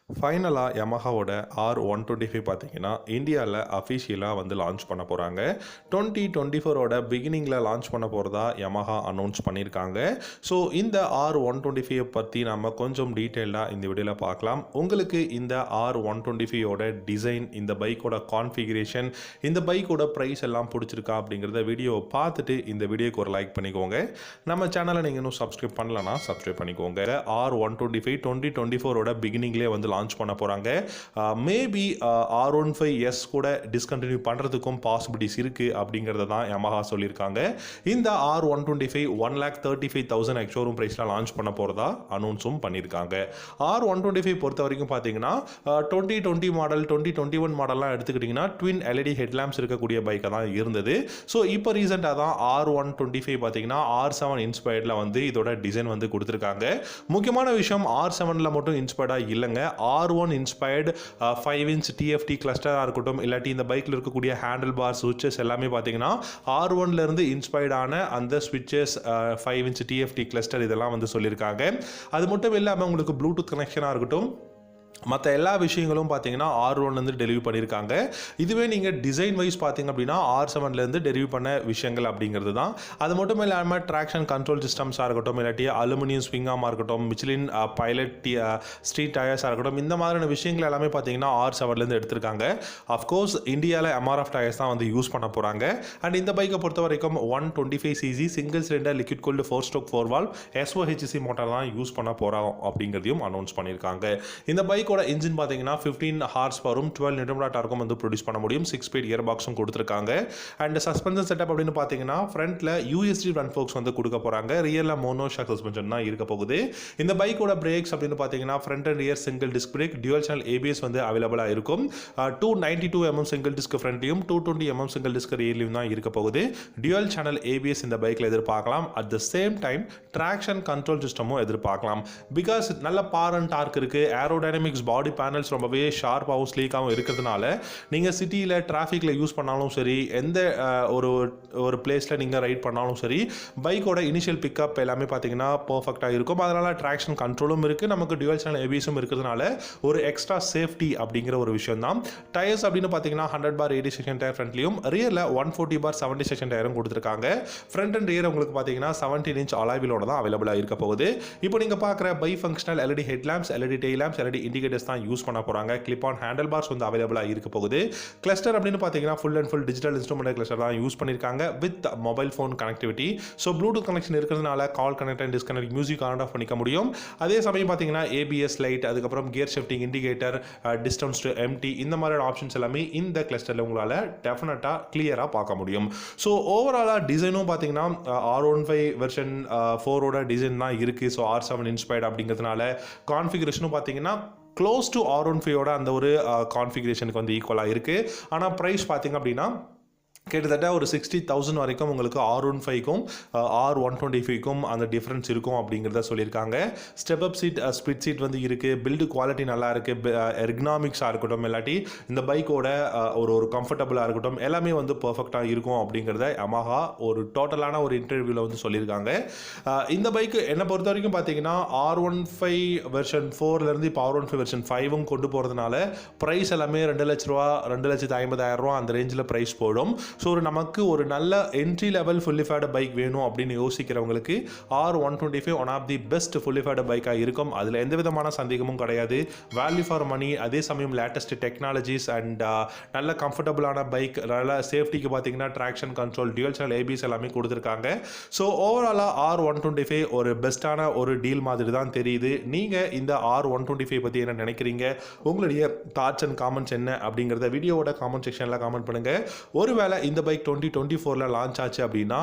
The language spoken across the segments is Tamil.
ஃபைனலாக யமஹாவோட R125 பார்த்தீங்கன்னா இந்தியாவில் அஃபிஷியலாக வந்து லான்ச் பண்ண போகிறாங்க. 2024ஓட பிகினிங்கில் லான்ச் பண்ண போகிறதா யமஹா அனௌன்ஸ் பண்ணியிருக்காங்க. ஸோ இந்த R125 பற்றி நம்ம கொஞ்சம் டீட்டெயில்டாக இந்த வீடியோவில் பார்க்கலாம். உங்களுக்கு இந்த R125ஓட டிசைன், இந்த பைக்கோட கான்ஃபிகரேஷன், இந்த பைக்கோட ப்ரைஸ் எல்லாம் பிடிச்சிருக்கா அப்படிங்கிறத வீடியோவை பார்த்துட்டு இந்த வீடியோக்கு ஒரு லைக் பண்ணிக்கோங்க. நம்ம சேனலை நீங்கள் இன்னும் சப்ஸ்கிரைப் பண்ணலன்னா சப்ஸ்கிரைப் பண்ணிக்கோங்க. R125 2024ஓட பிகினிங்லேயே வந்து லான்ச் பண்ண போகிறாங்க. மேபி R15S கூட டிஸ்கண்டினியூ பண்ணுறதுக்கும் பாசிபிலிட்டிஸ் இருக்குது அப்படிங்கிறத தான் யமஹா சொல்லியிருக்காங்க. இந்த R125 1,35,000 எக்ஸ்ஷோரூம் ப்ரைஸில் லான்ச் பண்ண போகிறதா அனௌன்ஸும் பண்ணியிருக்காங்க. R125 பொறுத்த வரைக்கும் பார்த்தீங்கன்னா 2020 மாடல் 2021 மாடல்லாம் எடுத்துக்கிட்டிங்கன்னா ட்வின் LED ஹெட்லாம்ப்ஸ் இருக்கக்கூடிய பைக்காக தான் இருந்தது. ஸோ இப்போ ரீசெண்டாக தான் R125 பார்த்தீங்கன்னா R7 இன்ஸ்பயர்டில் வந்து இதோட டிசைன் வந்து கொடுத்துருக்காங்க. முக்கியமான விஷயம் R7ல் மட்டும் இன்ஸ்பயர்டாக இல்லைங்க. R1 இன்ஸ்பயர்டு 5-inch TFT கிளஸ்டராக இருக்கட்டும், இல்லாட்டி இந்த பைக்கில் இருக்கக்கூடிய ஹேண்டில் பார் சுவிட்சஸ் எல்லாமே பார்த்தீங்கன்னா R1லேருந்து இன்ஸ்பயர்டான அந்த ஸ்விட்சஸ் 5-inch TFT கிளஸ்டர் இதெல்லாம் வந்து சொல்லியிருக்காங்க. அது மட்டும் இல்லாமல் உங்களுக்கு ப்ளூடூத் கனெக்ஷனாக இருக்கட்டும், மற்ற எல்லா விஷயங்களும் பார்த்தீங்கன்னா R1லேருந்து டெலிவரி பண்ணியிருக்காங்க. இதுவே நீங்கள் டிசைன் வைஸ் பார்த்தீங்க அப்படின்னா R7லேருந்து டெலிவரி பண்ண விஷயங்கள் அப்படிங்கிறது தான். அது மட்டும் இல்லாமல் ட்ராக்ஷன் கண்ட்ரோல் சிஸ்டம்ஸாக இருக்கட்டும், இல்லாட்டி அலுமினியம் ஸ்விங் ஆமாக இருக்கட்டும், மிச்லின் பைலட் ஸ்ட்ரீட் டயர்ஸாக இருக்கட்டும், இந்த மாதிரியான விஷயங்கள் எல்லாமே பார்த்தீங்கன்னா R7லேருந்து எடுத்திருக்காங்க. அஃப்கோர்ஸ் இந்தியாவில் MRF டயர்ஸ் தான் வந்து யூஸ் பண்ண போகிறாங்க. அண்ட் இந்த பைக்கை பொறுத்த வரைக்கும் 125cc single cylinder liquid cooled 4-stroke 4-valve SOHC motor தான் யூஸ் பண்ண போகிறோம் அப்படிங்கிறதையும் அனௌன்ஸ் பண்ணியிருக்காங்க. இந்த பைக்கோட இன்ஜின் பார்த்தீங்கன்னா 15 ஹார்ஸ் பவரும் 12 Nm டார்க்கும் வந்து ப்ரொடியூஸ் பண்ண முடியும். 6-speed கியர் பாக்ஸும் கொடுத்துருக்காங்க. அண்ட் சஸ்பென்ஷன் செட்டப் அப்படின்னு பார்த்தீங்கன்னா ஃப்ரண்ட்ல USD ஃப்ரண்ட் ஃபோக்ஸ் வந்து கொடுக்க போகிறாங்க. ரியரில் மோனோ ஷாக் சஸ்பென்ஷன் தான் இருக்க போகுது. இந்த பைக்கோட பிரேக்ஸ் அப்படின்னு பார்த்தீங்கன்னா front and rear single disc brake, dual channel ABS வந்து அவைலபிளாக இருக்கும். 292 mm சிங்கிள் டிஸ்க் ஃப்ரண்ட்லையும் 220 mm சிங்கிள் டிஸ்க் ரியர்லையும் தான் இருக்க போகுது. டியூவல் சேனல் ABS இந்த பைக்கில் எதிர்பார்க்கலாம். At the same time traction control சிஸ்டமும் எதிர்பார்க்கலாம். பிகாஸ் நல்ல பார் அண்ட் டார்க் இருக்குது. ஏரோடைனமிக்ஸ் பாடி பேனல்ஸ் ரொம்பவே ஷார்ப்பாகவும் ஸ்லீக்காகவும் இருக்கிறதுனால நீங்கள் சிட்டியில் டிராஃபிக்கில் யூஸ் பண்ணாலும் சரி, எந்த ஒரு பிளேஸில் நீங்கள் ரைட் பண்ணாலும் சரி, பைக்கோட இனிஷியல் பிக்கப் எல்லாமே பார்த்தீங்கன்னா பர்ஃபெக்டாக இருக்கும். அதனால் ட்ராக்ஷன் கண்ட்ரோலும் இருக்குது, நமக்கு டியூவல் சேனல் ABSும் இருக்கிறதுனால ஒரு எக்ஸ்ட்ரா சேஃப்டி அப்படிங்கிற ஒரு விஷயம் தான். டயர்ஸ் அப்படின்னு பார்த்தீங்கன்னா 100/80 செக்ஷன் டயர் ஃப்ரண்ட்லையும், ரியரில் 140/70 செக்ஷன் டயரும் கொடுத்துருக்காங்க. ஃப்ரண்ட் அண்ட் ரியர் உங்களுக்கு பார்த்தீங்கன்னா 17-inch அலாய்விலோட தான் அவைலபிளாக இருக்க போகுது. இப்போ நீங்கள் பார்க்குற by functional LED headlamps, LED tail Lamb's, LED indicators தான் யூஸ் பண்ண போறாங்க. கிளிப் ஆன் ஹேண்டில் பார்ஸ் வந்து அவைலபிளாக இருக்க போகுது. கிளஸ்டர் அப்படின்னு பார்த்தீங்கன்னா full and full digital instrument cluster தான் யூஸ் பண்ணியிருக்காங்க with mobile phone connectivity. So Bluetooth connection இருக்கிறதுனால call connect and disconnect, music on off பண்ணிக்க முடியும். அதே சமயம் பார்த்தீங்கன்னா ABS லைட், அதுக்கப்புறம் gear shifting indicator, distance to empty, இந்த மாதிரியான ஆப்ஷன்ஸ் எல்லாமே இந்த கிளஸ்டரில் உங்களால் டெஃபினட்டாக கிளியராக பார்க்க முடியும். ஸோ ஓவராலாக டிசைனும் பார்த்தீங்கன்னா R15 வெர்ஷன் 4ஓட டிசைன் தான் இருக்குது. ஸோ R7 இன்ஸ்பயர்ட் அப்படிங்கிறதுனால கான்ஃபிகரேஷனும் பார்த்தீங்கன்னா க்ளோஸ் டு R15ஓட அந்த ஒரு கான்ஃபிகரேஷனுக்கு வந்து ஈக்குவலாக இருக்குது. ஆனால் ப்ரைஸ் பார்த்தீங்க அப்படின்னா கிட்டத்தட்ட ஒரு 60,000 வரைக்கும் உங்களுக்கு R15க்கும் R125க்கும் அந்த டிஃப்ரென்ஸ் இருக்கும் அப்படிங்கிறத சொல்லியிருக்காங்க. Step up seat, spit seat வந்து இருக்குது. பில்டு குவாலிட்டி நல்லா இருக்குது. எர்கனாமிக்ஸாக இருக்கட்டும், இல்லாட்டி இந்த பைக்கோட ஒரு கம்ஃபர்டபுளாக இருக்கட்டும், எல்லாமே வந்து பர்ஃபெக்டாக இருக்கும் அப்படிங்கிறத யமஹா ஒரு டோட்டலான ஒரு இன்டர்வியூவில் வந்து சொல்லியிருக்காங்க. இந்த பைக்கு என்னை பொறுத்த வரைக்கும் பார்த்தீங்கன்னா R15 வெர்ஷன் 4லேருந்து இப்போ R15 வெர்ஷன் 5ம் கொண்டு போகிறதுனால ப்ரைஸ் எல்லாமே 2 லட்ச ரூபா, 2,50,000 ரூபா அந்த ரேஞ்சில் ப்ரைஸ் போடும். ஸோ நமக்கு ஒரு நல்ல என்ட்ரி லெவல் ஃபுல்லிஃபைடு பைக் வேணும் அப்படின்னு யோசிக்கிறவங்களுக்கு R125 one of the best fully faired பைக்காக இருக்கும். அதில் எந்த விதமான சந்தேகமும் கிடையாது. வேல்யூ ஃபார் மணி, அதே சமயம் லேட்டஸ்ட் டெக்னாலஜிஸ் அண்ட் நல்ல கம்ஃபர்டபுளான பைக், நல்ல சேஃப்டிக்கு பார்த்தீங்கன்னா traction control, dual channel ABS எல்லாமே கொடுத்துருக்காங்க. ஸோ ஓவராலாக R125 ஒரு பெஸ்ட்டான ஒரு டீல் மாதிரி தான் தெரியுது. நீங்கள் இந்த R125 பற்றி என்ன நினைக்கிறீங்க? உங்களுடைய தாட்ஸ் அண்ட் காமெண்ட்ஸ் என்ன அப்படிங்கிறத வீடியோவோட காமெண்ட் செக்ஷனில் காமெண்ட் பண்ணுங்கள். ஒருவேளை இந்த பைக் 2024ல் லான்ச் ஆச்சு அப்படின்னா,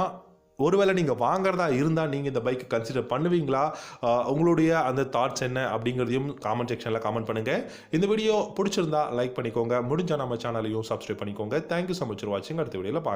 ஒருவேளை நீங்கள் வாங்குறதா இருந்தால் நீங்கள் இந்த பைக்கை கன்சிடர் பண்ணுவீங்களா? உங்களுடைய அந்த தாட்ஸ் என்ன அப்படிங்கிறதையும் காமெண்ட் செக்ஷனில் காமெண்ட் பண்ணுங்கள். இந்த வீடியோ பிடிச்சிருந்தா லைக் பண்ணிக்கோங்க. முடிஞ்சால் நம்ம சேனலையும் சப்ஸ்கிரைப் பண்ணிக்கோங்க. தேங்க்யூ ஸோ மச் ஃபார் வாட்சிங். அடுத்த வீடியோவில்